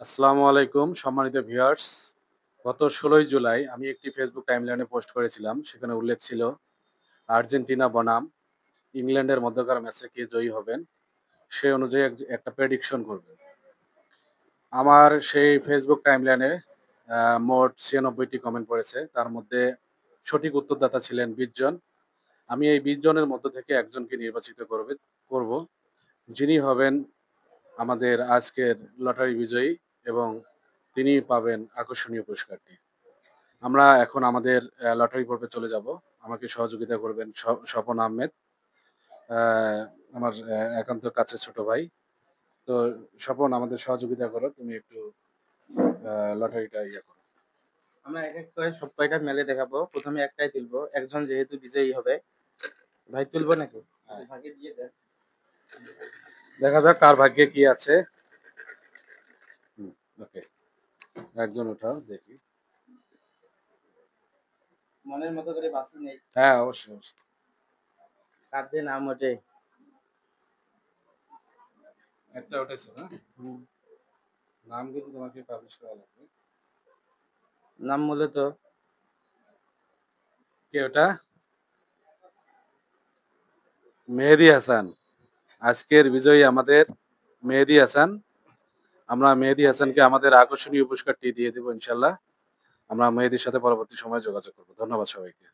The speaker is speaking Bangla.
আসসালামু আলাইকুম সম্মানিত ভিউয়ার্স। গত ১৬ই জুলাই আমি একটি ফেসবুক টাইমলাইনে পোস্ট করেছিলাম। সেখানে উল্লেখ ছিল আর্জেন্টিনা বনাম ইংল্যান্ডের মধ্যকার ম্যাচে কে জয়ী হবেন, সে অনুযায়ী একটা প্রেডিকশন করবেন। আমার সেই ফেসবুক টাইমলাইনে মোট ৯৬টি কমেন্ট পড়েছে। তার মধ্যে সঠিক উত্তরদাতা ছিলেন ২০ জন। আমি এই ২০ জনের মধ্য থেকে একজনকে নির্বাচিত করব, যিনি হবেন আমাদের আজকের লটারি বিজয়ী এবং তিনি পাবেন আকর্ষণীয় পুরস্কারটি। আমরা এখন আমাদের লটারি পর্বে চলে যাব। আমাকে সহযোগিতা করবেন স্বপন আহমেদ, আ আমার একান্ত কাছের ছোট ভাই। তো স্বপন, আমাদের সহযোগিতা করো। তুমি একটু লটারিটা করো। আমরা এক এক করে সব কয়টা মেলে দেখাবো। প্রথমে একটাই তুলবো, একজন যেহেতু বিজয়ী হবে। ভাই তুলবো নাকি? হ্যাঁ, ভাগে দিয়ে দেন। দেখা যাক কার ভাগ্যে কি আছে। হুম, ওকে। একজন উঠাও দেখি। মনের মতো করে বাছি নেই, হ্যাঁ, অবশ্যই, অবশ্যই। কার দিয়ে নাম ওঠে। একটা উঠেছে না? হুম, নাম কিন্তু তোমাকে পাবলিশ করা লাগবে। নাম মূলত কে ওটা? মেহেদী হাসান। আজকের বিজয়ী আমাদের মেহেদী হাসান। আমরা মেহেদী হাসানকে আমাদের আকর্ষণীয় পুরস্কারটি দিয়ে দেব ইনশাল্লাহ। আমরা মেহেদীর সাথে পরবর্তী সময়ে যোগাযোগ করব। ধন্যবাদ সবাইকে।